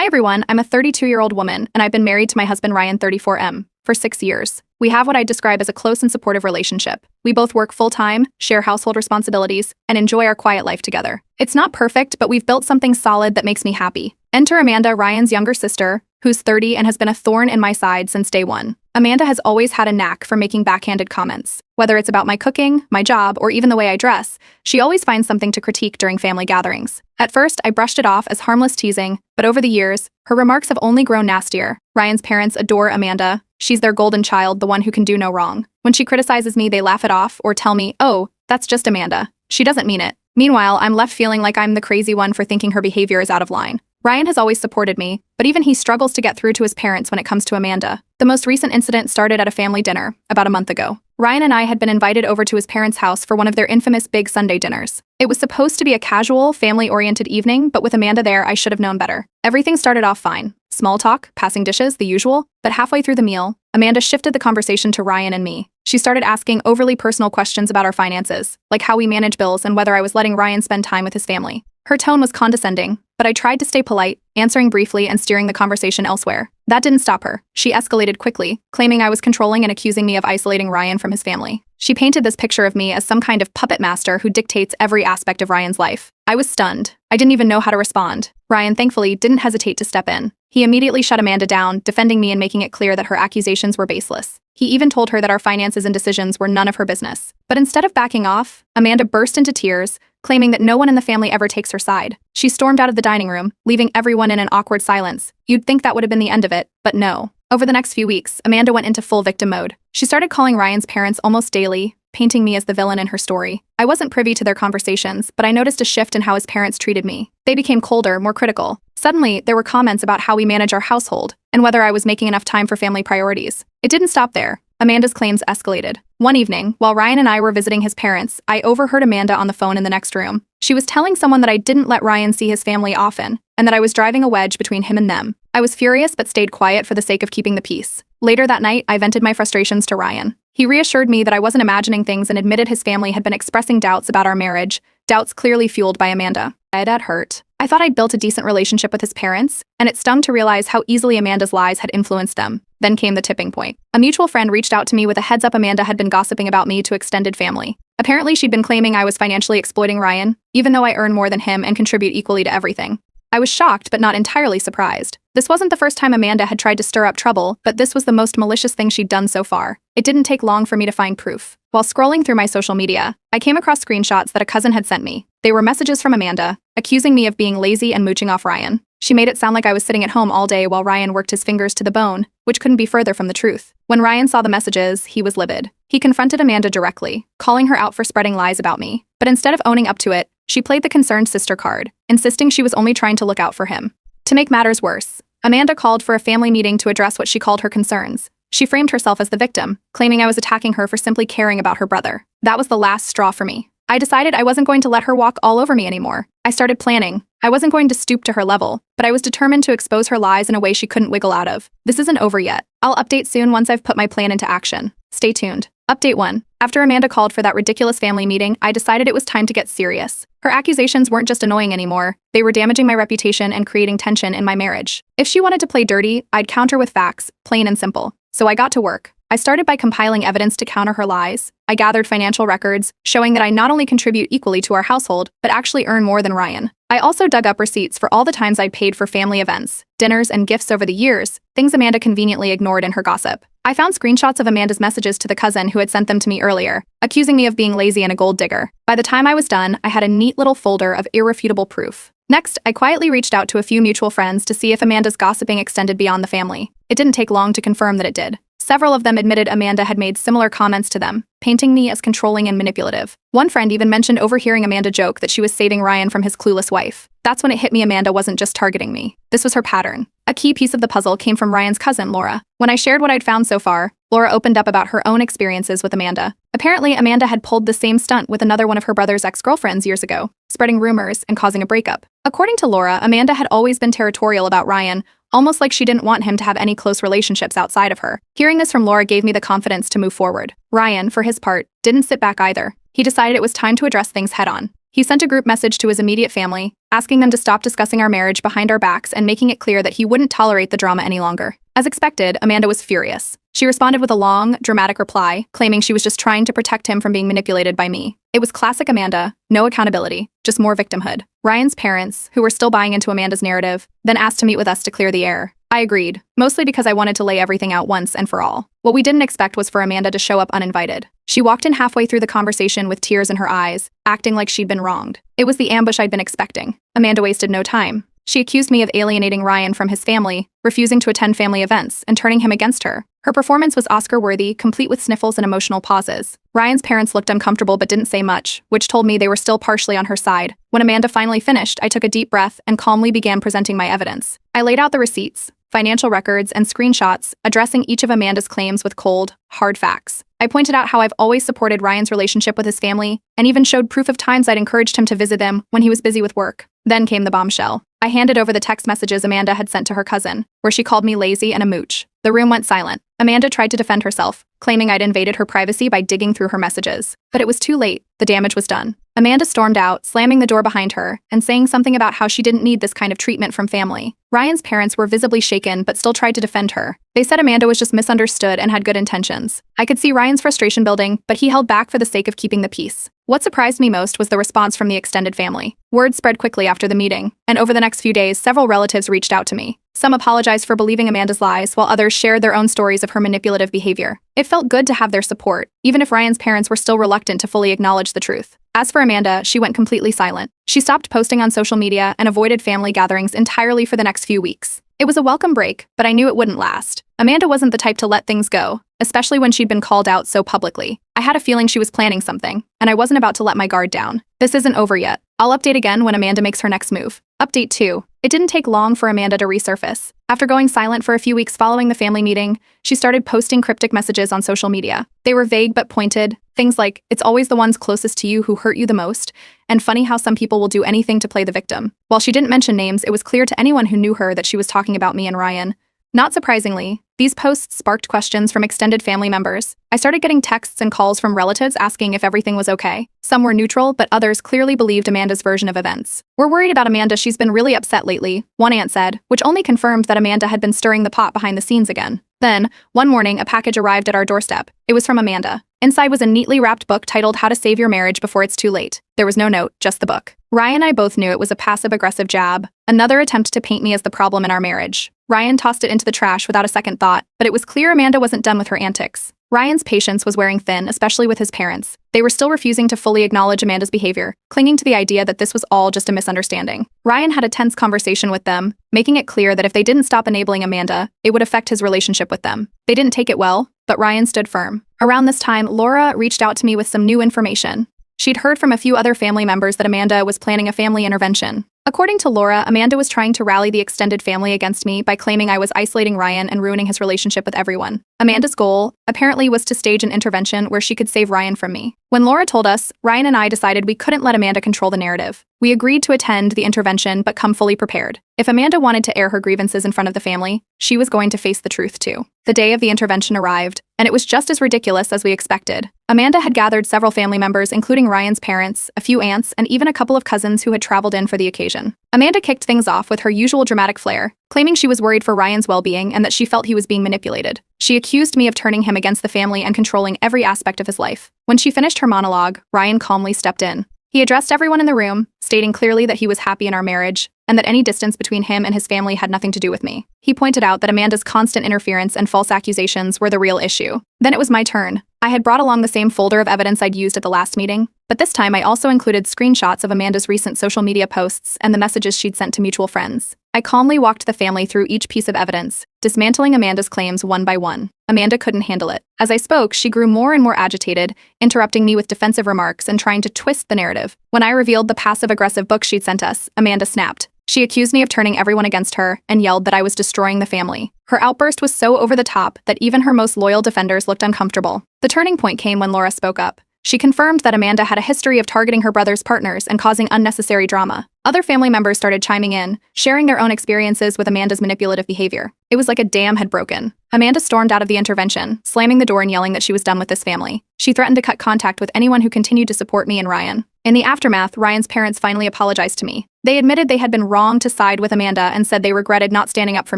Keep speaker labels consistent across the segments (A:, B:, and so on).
A: Hi everyone, I'm a 32-year-old woman, and I've been married to my husband Ryan, 34M, for 6 years. We have what I describe as a close and supportive relationship. We both work full-time, share household responsibilities, and enjoy our quiet life together. It's not perfect, but we've built something solid that makes me happy. Enter Amanda, Ryan's younger sister, who's 30 and has been a thorn in my side since day one. Amanda has always had a knack for making backhanded comments. Whether it's about my cooking, my job, or even the way I dress, she always finds something to critique during family gatherings. At first, I brushed it off as harmless teasing, but over the years, her remarks have only grown nastier. Ryan's parents adore Amanda. She's their golden child, the one who can do no wrong. When she criticizes me, they laugh it off or tell me, "Oh, that's just Amanda. She doesn't mean it." Meanwhile, I'm left feeling like I'm the crazy one for thinking her behavior is out of line. Ryan has always supported me, but even he struggles to get through to his parents when it comes to Amanda. The most recent incident started at a family dinner, about a month ago. Ryan and I had been invited over to his parents' house for one of their infamous big Sunday dinners. It was supposed to be a casual, family-oriented evening, but with Amanda there, I should have known better. Everything started off fine. Small talk, passing dishes, the usual, but halfway through the meal, Amanda shifted the conversation to Ryan and me. She started asking overly personal questions about our finances, like how we manage bills and whether I was letting Ryan spend time with his family. Her tone was condescending, but I tried to stay polite, answering briefly and steering the conversation elsewhere. That didn't stop her. She escalated quickly, claiming I was controlling and accusing me of isolating Ryan from his family. She painted this picture of me as some kind of puppet master who dictates every aspect of Ryan's life. I was stunned. I didn't even know how to respond. Ryan, thankfully, didn't hesitate to step in. He immediately shut Amanda down, defending me and making it clear that her accusations were baseless. He even told her that our finances and decisions were none of her business. But instead of backing off, Amanda burst into tears, claiming that no one in the family ever takes her side. She stormed out of the dining room, leaving everyone in an awkward silence. You'd think that would have been the end of it, but no. Over the next few weeks, Amanda went into full victim mode. She started calling Ryan's parents almost daily, painting me as the villain in her story. I wasn't privy to their conversations, but I noticed a shift in how his parents treated me. They became colder, more critical. Suddenly, there were comments about how we manage our household, and whether I was making enough time for family priorities. It didn't stop there. Amanda's claims escalated. One evening, while Ryan and I were visiting his parents, I overheard Amanda on the phone in the next room. She was telling someone that I didn't let Ryan see his family often, and that I was driving a wedge between him and them. I was furious but stayed quiet for the sake of keeping the peace. Later that night, I vented my frustrations to Ryan. He reassured me that I wasn't imagining things and admitted his family had been expressing doubts about our marriage, doubts clearly fueled by Amanda. That hurt. I thought I'd built a decent relationship with his parents, and it stung to realize how easily Amanda's lies had influenced them. Then came the tipping point. A mutual friend reached out to me with a heads up Amanda had been gossiping about me to extended family. Apparently, she'd been claiming I was financially exploiting Ryan, even though I earn more than him and contribute equally to everything. I was shocked, but not entirely surprised. This wasn't the first time Amanda had tried to stir up trouble, but this was the most malicious thing she'd done so far. It didn't take long for me to find proof. While scrolling through my social media, I came across screenshots that a cousin had sent me. They were messages from Amanda, accusing me of being lazy and mooching off Ryan. She made it sound like I was sitting at home all day while Ryan worked his fingers to the bone, which couldn't be further from the truth. When Ryan saw the messages, he was livid. He confronted Amanda directly, calling her out for spreading lies about me. But instead of owning up to it, she played the concerned sister card, insisting she was only trying to look out for him. To make matters worse, Amanda called for a family meeting to address what she called her concerns. She framed herself as the victim, claiming I was attacking her for simply caring about her brother. That was the last straw for me. I decided I wasn't going to let her walk all over me anymore. I started planning. I wasn't going to stoop to her level, but I was determined to expose her lies in a way she couldn't wiggle out of. This isn't over yet. I'll update soon once I've put my plan into action. Stay tuned. Update 1. After Amanda called for that ridiculous family meeting, I decided it was time to get serious. Her accusations weren't just annoying anymore. They were damaging my reputation and creating tension in my marriage. If she wanted to play dirty, I'd counter with facts, plain and simple. So I got to work. I started by compiling evidence to counter her lies. I gathered financial records, showing that I not only contribute equally to our household, but actually earn more than Ryan. I also dug up receipts for all the times I'd paid for family events, dinners, and gifts over the years, things Amanda conveniently ignored in her gossip. I found screenshots of Amanda's messages to the cousin who had sent them to me earlier, accusing me of being lazy and a gold digger. By the time I was done, I had a neat little folder of irrefutable proof. Next, I quietly reached out to a few mutual friends to see if Amanda's gossiping extended beyond the family. It didn't take long to confirm that it did. Several of them admitted Amanda had made similar comments to them, painting me as controlling and manipulative. One friend even mentioned overhearing Amanda joke that she was saving Ryan from his clueless wife. That's when it hit me Amanda wasn't just targeting me. This was her pattern. A key piece of the puzzle came from Ryan's cousin, Laura. When I shared what I'd found so far, Laura opened up about her own experiences with Amanda. Apparently, Amanda had pulled the same stunt with another one of her brother's ex-girlfriends years ago, spreading rumors and causing a breakup. According to Laura, Amanda had always been territorial about Ryan, almost like she didn't want him to have any close relationships outside of her. Hearing this from Laura gave me the confidence to move forward. Ryan, for his part, didn't sit back either. He decided it was time to address things head-on. He sent a group message to his immediate family, asking them to stop discussing our marriage behind our backs and making it clear that he wouldn't tolerate the drama any longer. As expected, Amanda was furious. She responded with a long, dramatic reply, claiming she was just trying to protect him from being manipulated by me. It was classic Amanda, no accountability, just more victimhood. Ryan's parents, who were still buying into Amanda's narrative, then asked to meet with us to clear the air. I agreed, mostly because I wanted to lay everything out once and for all. What we didn't expect was for Amanda to show up uninvited. She walked in halfway through the conversation with tears in her eyes, acting like she'd been wronged. It was the ambush I'd been expecting. Amanda wasted no time. She accused me of alienating Ryan from his family, refusing to attend family events, and turning him against her. Her performance was Oscar-worthy, complete with sniffles and emotional pauses. Ryan's parents looked uncomfortable but didn't say much, which told me they were still partially on her side. When Amanda finally finished, I took a deep breath and calmly began presenting my evidence. I laid out the receipts, financial records, and screenshots, addressing each of Amanda's claims with cold, hard facts. I pointed out how I've always supported Ryan's relationship with his family, and even showed proof of times I'd encouraged him to visit them when he was busy with work. Then came the bombshell. I handed over the text messages Amanda had sent to her cousin, where she called me lazy and a mooch. The room went silent. Amanda tried to defend herself, claiming I'd invaded her privacy by digging through her messages. But it was too late. The damage was done. Amanda stormed out, slamming the door behind her, and saying something about how she didn't need this kind of treatment from family. Ryan's parents were visibly shaken but still tried to defend her. They said Amanda was just misunderstood and had good intentions. I could see Ryan's frustration building, but he held back for the sake of keeping the peace. What surprised me most was the response from the extended family. Word spread quickly after the meeting, and over the next few days, several relatives reached out to me. Some apologized for believing Amanda's lies, while others shared their own stories of her manipulative behavior. It felt good to have their support, even if Ryan's parents were still reluctant to fully acknowledge the truth. As for Amanda, she went completely silent. She stopped posting on social media and avoided family gatherings entirely for the next few weeks. It was a welcome break, but I knew it wouldn't last. Amanda wasn't the type to let things go, especially when she'd been called out so publicly. I had a feeling she was planning something, and I wasn't about to let my guard down. This isn't over yet. I'll update again when Amanda makes her next move. Update 2. It didn't take long for Amanda to resurface. After going silent for a few weeks following the family meeting, she started posting cryptic messages on social media. They were vague but pointed, things like, "It's always the ones closest to you who hurt you the most," and "Funny how some people will do anything to play the victim." While she didn't mention names, it was clear to anyone who knew her that she was talking about me and Ryan. Not surprisingly, these posts sparked questions from extended family members. I started getting texts and calls from relatives asking if everything was okay. Some were neutral, but others clearly believed Amanda's version of events. "We're worried about Amanda, she's been really upset lately," one aunt said, which only confirmed that Amanda had been stirring the pot behind the scenes again. Then, one morning, a package arrived at our doorstep. It was from Amanda. Inside was a neatly wrapped book titled How to Save Your Marriage Before It's Too Late. There was no note, just the book. Ryan and I both knew it was a passive-aggressive jab, another attempt to paint me as the problem in our marriage. Ryan tossed it into the trash without a second thought, but it was clear Amanda wasn't done with her antics. Ryan's patience was wearing thin, especially with his parents. They were still refusing to fully acknowledge Amanda's behavior, clinging to the idea that this was all just a misunderstanding. Ryan had a tense conversation with them, making it clear that if they didn't stop enabling Amanda, it would affect his relationship with them. They didn't take it well, but Ryan stood firm. Around this time, Laura reached out to me with some new information. She'd heard from a few other family members that Amanda was planning a family intervention. According to Laura, Amanda was trying to rally the extended family against me by claiming I was isolating Ryan and ruining his relationship with everyone. Amanda's goal, apparently, was to stage an intervention where she could save Ryan from me. When Laura told us, Ryan and I decided we couldn't let Amanda control the narrative. We agreed to attend the intervention but come fully prepared. If Amanda wanted to air her grievances in front of the family, she was going to face the truth too. The day of the intervention arrived, and it was just as ridiculous as we expected. Amanda had gathered several family members, including Ryan's parents, a few aunts, and even a couple of cousins who had traveled in for the occasion. Amanda kicked things off with her usual dramatic flair, claiming she was worried for Ryan's well-being and that she felt he was being manipulated. She accused me of turning him against the family and controlling every aspect of his life. When she finished her monologue, Ryan calmly stepped in. He addressed everyone in the room, stating clearly that he was happy in our marriage, and that any distance between him and his family had nothing to do with me. He pointed out that Amanda's constant interference and false accusations were the real issue. Then it was my turn. I had brought along the same folder of evidence I'd used at the last meeting, but this time I also included screenshots of Amanda's recent social media posts and the messages she'd sent to mutual friends. I calmly walked the family through each piece of evidence, dismantling Amanda's claims one by one. Amanda couldn't handle it. As I spoke, she grew more and more agitated, interrupting me with defensive remarks and trying to twist the narrative. When I revealed the passive-aggressive book she'd sent us, Amanda snapped. She accused me of turning everyone against her and yelled that I was destroying the family. Her outburst was so over the top that even her most loyal defenders looked uncomfortable. The turning point came when Laura spoke up. She confirmed that Amanda had a history of targeting her brother's partners and causing unnecessary drama. Other family members started chiming in, sharing their own experiences with Amanda's manipulative behavior. It was like a dam had broken. Amanda stormed out of the intervention, slamming the door and yelling that she was done with this family. She threatened to cut contact with anyone who continued to support me and Ryan. In the aftermath, Ryan's parents finally apologized to me. They admitted they had been wrong to side with Amanda and said they regretted not standing up for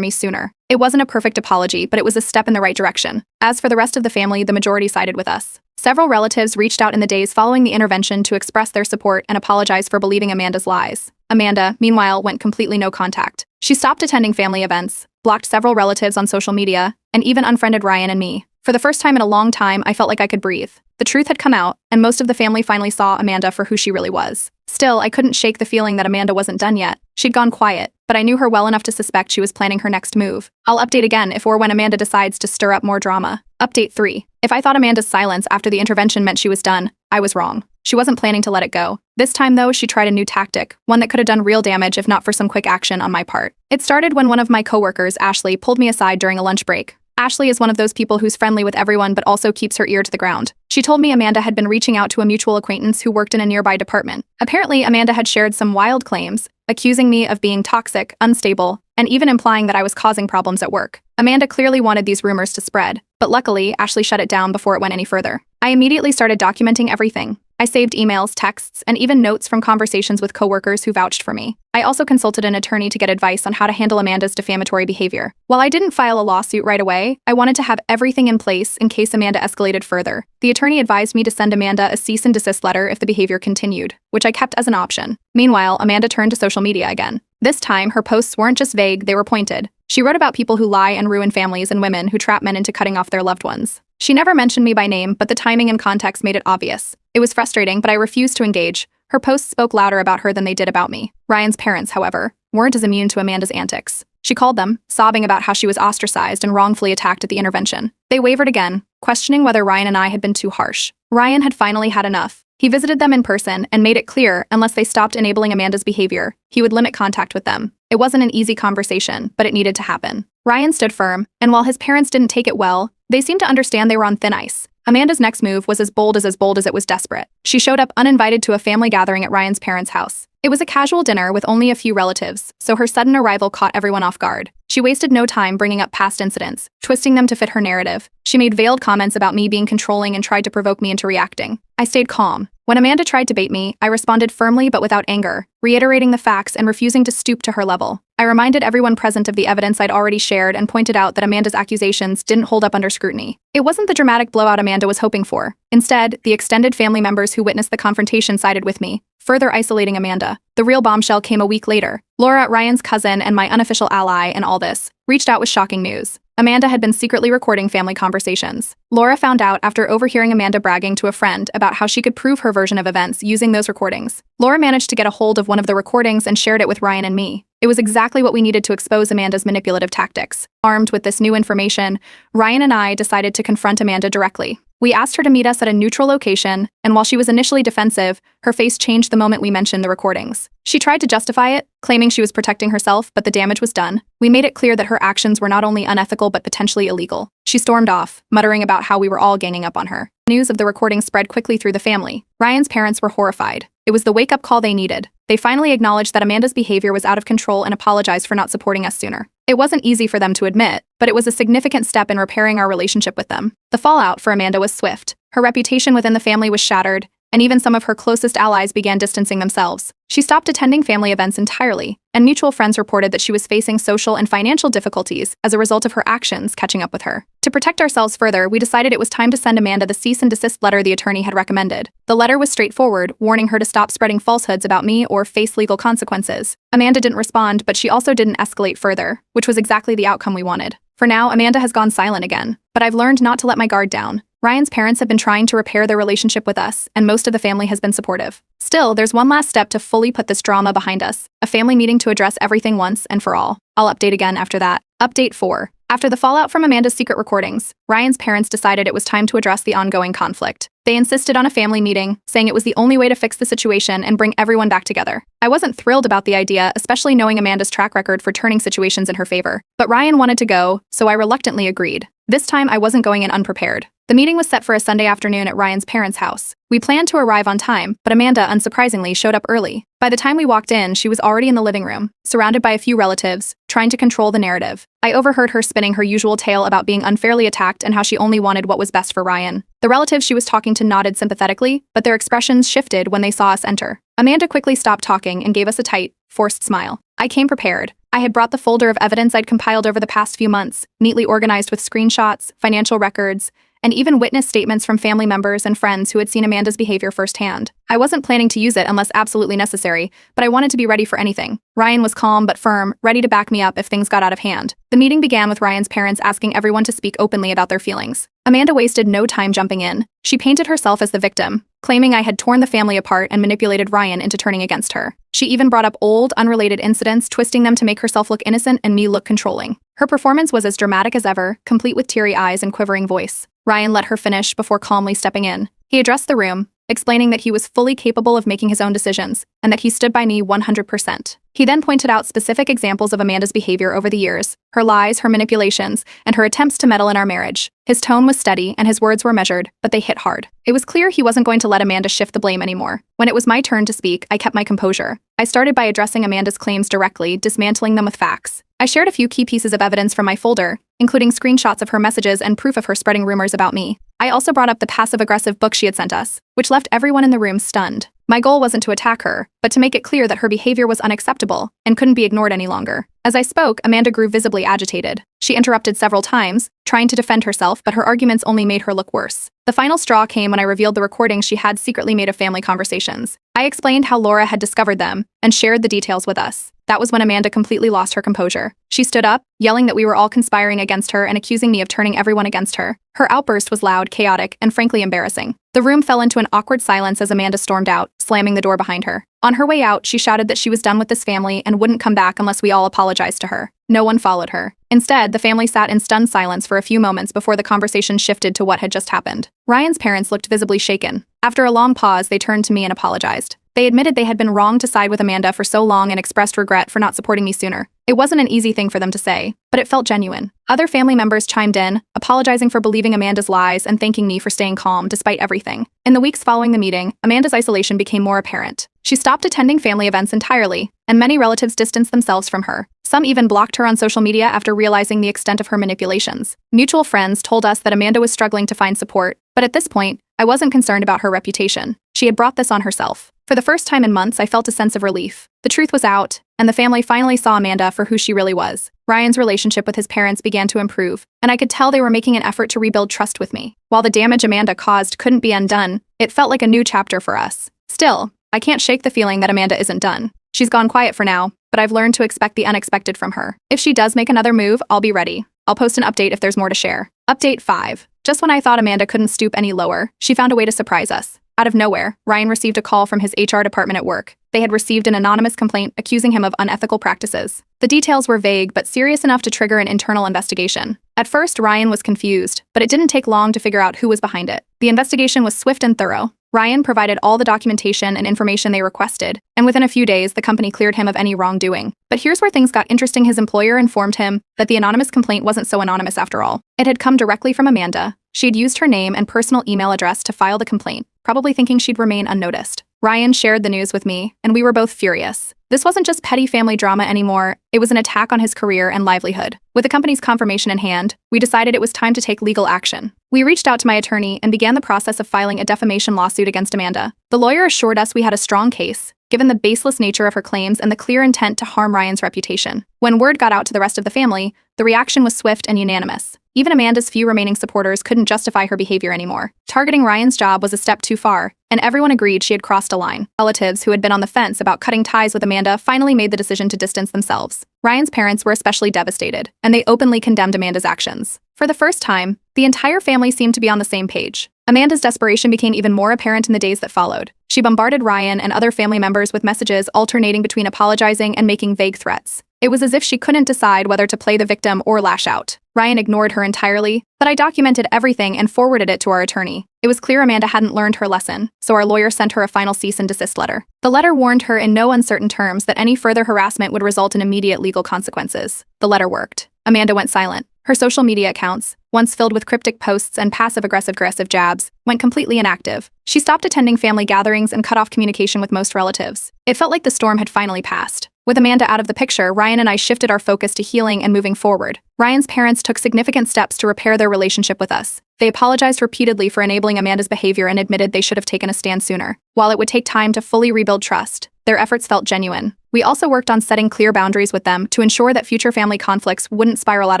A: me sooner. It wasn't a perfect apology, but it was a step in the right direction. As for the rest of the family, the majority sided with us. Several relatives reached out in the days following the intervention to express their support and apologize for believing Amanda's lies. Amanda, meanwhile, went completely no contact. She stopped attending family events, blocked several relatives on social media, and even unfriended Ryan and me. For the first time in a long time, I felt like I could breathe. The truth had come out, and most of the family finally saw Amanda for who she really was. Still, I couldn't shake the feeling that Amanda wasn't done yet. She'd gone quiet, but I knew her well enough to suspect she was planning her next move. I'll update again if or when Amanda decides to stir up more drama. Update 3. If I thought Amanda's silence after the intervention meant she was done, I was wrong. She wasn't planning to let it go. This time, though, she tried a new tactic, one that could have done real damage if not for some quick action on my part. It started when one of my coworkers, Ashley, pulled me aside during a lunch break. Ashley is one of those people who's friendly with everyone but also keeps her ear to the ground. She told me Amanda had been reaching out to a mutual acquaintance who worked in a nearby department. Apparently, Amanda had shared some wild claims, accusing me of being toxic, unstable, and even implying that I was causing problems at work. Amanda clearly wanted these rumors to spread, but luckily, Ashley shut it down before it went any further. I immediately started documenting everything. I saved emails, texts, and even notes from conversations with coworkers who vouched for me. I also consulted an attorney to get advice on how to handle Amanda's defamatory behavior. While I didn't file a lawsuit right away, I wanted to have everything in place in case Amanda escalated further. The attorney advised me to send Amanda a cease and desist letter if the behavior continued, which I kept as an option. Meanwhile, Amanda turned to social media again. This time, her posts weren't just vague, they were pointed. She wrote about people who lie and ruin families and women who trap men into cutting off their loved ones. She never mentioned me by name, but the timing and context made it obvious. It was frustrating, but I refused to engage. Her posts spoke louder about her than they did about me. Ryan's parents, however, weren't as immune to Amanda's antics. She called them, sobbing about how she was ostracized and wrongfully attacked at the intervention. They wavered again, questioning whether Ryan and I had been too harsh. Ryan had finally had enough. He visited them in person and made it clear unless they stopped enabling Amanda's behavior, he would limit contact with them. It wasn't an easy conversation, but it needed to happen. Ryan stood firm, and while his parents didn't take it well, they seemed to understand they were on thin ice. Amanda's next move was as bold as it was desperate. She showed up uninvited to a family gathering at Ryan's parents' house. It was a casual dinner with only a few relatives, so her sudden arrival caught everyone off guard. She wasted no time bringing up past incidents, twisting them to fit her narrative. She made veiled comments about me being controlling and tried to provoke me into reacting. I stayed calm. When Amanda tried to bait me, I responded firmly but without anger, reiterating the facts and refusing to stoop to her level. I reminded everyone present of the evidence I'd already shared and pointed out that Amanda's accusations didn't hold up under scrutiny. It wasn't the dramatic blowout Amanda was hoping for. Instead, the extended family members who witnessed the confrontation sided with me, further isolating Amanda. The real bombshell came a week later. Laura, Ryan's cousin and my unofficial ally in all this, reached out with shocking news. Amanda had been secretly recording family conversations. Laura found out after overhearing Amanda bragging to a friend about how she could prove her version of events using those recordings. Laura managed to get a hold of one of the recordings and shared it with Ryan and me. It was exactly what we needed to expose Amanda's manipulative tactics. Armed with this new information, Ryan and I decided to confront Amanda directly. We asked her to meet us at a neutral location, and while she was initially defensive, her face changed the moment we mentioned the recordings. She tried to justify it, claiming she was protecting herself, but the damage was done. We made it clear that her actions were not only unethical but potentially illegal. She stormed off, muttering about how we were all ganging up on her. News of the recordings spread quickly through the family. Ryan's parents were horrified. It was the wake-up call they needed. They finally acknowledged that Amanda's behavior was out of control and apologized for not supporting us sooner. It wasn't easy for them to admit, but it was a significant step in repairing our relationship with them. The fallout for Amanda was swift. Her reputation within the family was shattered, and even some of her closest allies began distancing themselves. She stopped attending family events entirely, and mutual friends reported that she was facing social and financial difficulties as a result of her actions catching up with her. To protect ourselves further, we decided it was time to send Amanda the cease and desist letter the attorney had recommended. The letter was straightforward, warning her to stop spreading falsehoods about me or face legal consequences. Amanda didn't respond, but she also didn't escalate further, which was exactly the outcome we wanted. For now, Amanda has gone silent again, but I've learned not to let my guard down. Ryan's parents have been trying to repair their relationship with us, and most of the family has been supportive. Still, there's one last step to fully put this drama behind us, a family meeting to address everything once and for all. I'll update again after that. Update 4. After the fallout from Amanda's secret recordings, Ryan's parents decided it was time to address the ongoing conflict. They insisted on a family meeting, saying it was the only way to fix the situation and bring everyone back together. I wasn't thrilled about the idea, especially knowing Amanda's track record for turning situations in her favor. But Ryan wanted to go, so I reluctantly agreed. This time I wasn't going in unprepared. The meeting was set for a Sunday afternoon at Ryan's parents' house. We planned to arrive on time, but Amanda, unsurprisingly, showed up early. By the time we walked in, she was already in the living room, surrounded by a few relatives, trying to control the narrative. I overheard her spinning her usual tale about being unfairly attacked and how she only wanted what was best for Ryan. The relatives she was talking to nodded sympathetically, but their expressions shifted when they saw us enter. Amanda quickly stopped talking and gave us a tight, forced smile. I came prepared. I had brought the folder of evidence I'd compiled over the past few months, neatly organized with screenshots, financial records, and even witness statements from family members and friends who had seen Amanda's behavior firsthand. I wasn't planning to use it unless absolutely necessary, but I wanted to be ready for anything. Ryan was calm but firm, ready to back me up if things got out of hand. The meeting began with Ryan's parents asking everyone to speak openly about their feelings. Amanda wasted no time jumping in. She painted herself as the victim, claiming I had torn the family apart and manipulated Ryan into turning against her. She even brought up old, unrelated incidents, twisting them to make herself look innocent and me look controlling. Her performance was as dramatic as ever, complete with teary eyes and quivering voice. Ryan let her finish before calmly stepping in. He addressed the room, explaining that he was fully capable of making his own decisions and that he stood by me 100%. He then pointed out specific examples of Amanda's behavior over the years, her lies, her manipulations, and her attempts to meddle in our marriage. His tone was steady and his words were measured, but they hit hard. It was clear he wasn't going to let Amanda shift the blame anymore. When it was my turn to speak, I kept my composure. I started by addressing Amanda's claims directly, dismantling them with facts. I shared a few key pieces of evidence from my folder, including screenshots of her messages and proof of her spreading rumors about me. I also brought up the passive-aggressive book she had sent us, which left everyone in the room stunned. My goal wasn't to attack her, but to make it clear that her behavior was unacceptable and couldn't be ignored any longer. As I spoke, Amanda grew visibly agitated. She interrupted several times, trying to defend herself, but her arguments only made her look worse. The final straw came when I revealed the recordings she had secretly made of family conversations. I explained how Laura had discovered them and shared the details with us. That was when Amanda completely lost her composure. She stood up, yelling that we were all conspiring against her and accusing me of turning everyone against her. Her outburst was loud, chaotic, and frankly embarrassing. The room fell into an awkward silence as Amanda stormed out, slamming the door behind her. On her way out, she shouted that she was done with this family and wouldn't come back unless we all apologized to her. No one followed her. Instead, the family sat in stunned silence for a few moments before the conversation shifted to what had just happened. Ryan's parents looked visibly shaken. After a long pause, they turned to me and apologized. They admitted they had been wrong to side with Amanda for so long and expressed regret for not supporting me sooner. It wasn't an easy thing for them to say, but it felt genuine. Other family members chimed in, apologizing for believing Amanda's lies and thanking me for staying calm despite everything. In the weeks following the meeting, Amanda's isolation became more apparent. She stopped attending family events entirely, and many relatives distanced themselves from her. Some even blocked her on social media after realizing the extent of her manipulations. Mutual friends told us that Amanda was struggling to find support, but at this point, I wasn't concerned about her reputation. She had brought this on herself. For the first time in months, I felt a sense of relief. The truth was out, and the family finally saw Amanda for who she really was. Ryan's relationship with his parents began to improve, and I could tell they were making an effort to rebuild trust with me. While the damage Amanda caused couldn't be undone, it felt like a new chapter for us. Still, I can't shake the feeling that Amanda isn't done. She's gone quiet for now, but I've learned to expect the unexpected from her. If she does make another move, I'll be ready. I'll post an update if there's more to share. Update 5. Just when I thought Amanda couldn't stoop any lower, she found a way to surprise us. Out of nowhere, Ryan received a call from his HR department at work. They had received an anonymous complaint accusing him of unethical practices. The details were vague but serious enough to trigger an internal investigation. At first, Ryan was confused, but it didn't take long to figure out who was behind it. The investigation was swift and thorough. Ryan provided all the documentation and information they requested, and within a few days, the company cleared him of any wrongdoing. But here's where things got interesting. His employer informed him that the anonymous complaint wasn't so anonymous after all. It had come directly from Amanda. She'd used her name and personal email address to file the complaint, probably thinking she'd remain unnoticed. Ryan shared the news with me, and we were both furious. This wasn't just petty family drama anymore, it was an attack on his career and livelihood. With the company's confirmation in hand, we decided it was time to take legal action. We reached out to my attorney and began the process of filing a defamation lawsuit against Amanda. The lawyer assured us we had a strong case, given the baseless nature of her claims and the clear intent to harm Ryan's reputation. When word got out to the rest of the family, the reaction was swift and unanimous. Even Amanda's few remaining supporters couldn't justify her behavior anymore. Targeting Ryan's job was a step too far, and everyone agreed she had crossed a line. Relatives who had been on the fence about cutting ties with Amanda finally made the decision to distance themselves. Ryan's parents were especially devastated, and they openly condemned Amanda's actions. For the first time, the entire family seemed to be on the same page. Amanda's desperation became even more apparent in the days that followed. She bombarded Ryan and other family members with messages alternating between apologizing and making vague threats. It was as if she couldn't decide whether to play the victim or lash out. Ryan ignored her entirely, but I documented everything and forwarded it to our attorney. It was clear Amanda hadn't learned her lesson, so our lawyer sent her a final cease and desist letter. The letter warned her in no uncertain terms that any further harassment would result in immediate legal consequences. The letter worked. Amanda went silent. Her social media accounts, once filled with cryptic posts and passive-aggressive jabs, went completely inactive. She stopped attending family gatherings and cut off communication with most relatives. It felt like the storm had finally passed. With Amanda out of the picture, Ryan and I shifted our focus to healing and moving forward. Ryan's parents took significant steps to repair their relationship with us. They apologized repeatedly for enabling Amanda's behavior and admitted they should have taken a stand sooner. While it would take time to fully rebuild trust, their efforts felt genuine. We also worked on setting clear boundaries with them to ensure that future family conflicts wouldn't spiral out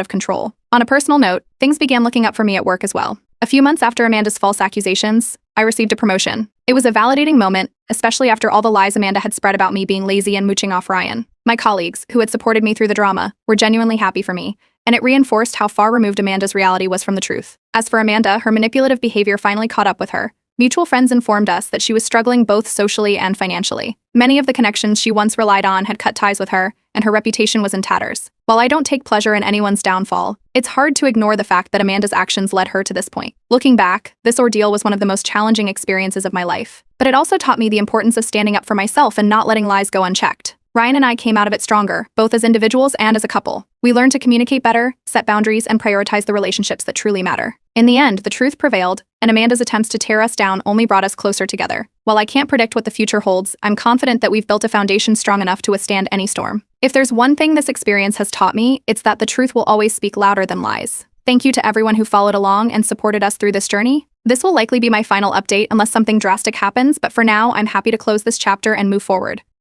A: of control. On a personal note, things began looking up for me at work as well. A few months after Amanda's false accusations, I received a promotion. It was a validating moment, especially after all the lies Amanda had spread about me being lazy and mooching off Ryan. My colleagues, who had supported me through the drama, were genuinely happy for me, and it reinforced how far removed Amanda's reality was from the truth. As for Amanda, her manipulative behavior finally caught up with her. Mutual friends informed us that she was struggling both socially and financially. Many of the connections she once relied on had cut ties with her, and her reputation was in tatters. While I don't take pleasure in anyone's downfall, it's hard to ignore the fact that Amanda's actions led her to this point. Looking back, this ordeal was one of the most challenging experiences of my life. But it also taught me the importance of standing up for myself and not letting lies go unchecked. Ryan and I came out of it stronger, both as individuals and as a couple. We learned to communicate better, set boundaries, and prioritize the relationships that truly matter. In the end, the truth prevailed, and Amanda's attempts to tear us down only brought us closer together. While I can't predict what the future holds, I'm confident that we've built a foundation strong enough to withstand any storm. If there's one thing this experience has taught me, it's that the truth will always speak louder than lies. Thank you to everyone who followed along and supported us through this journey. This will likely be my final update unless something drastic happens, but for now, I'm happy to close this chapter and move forward.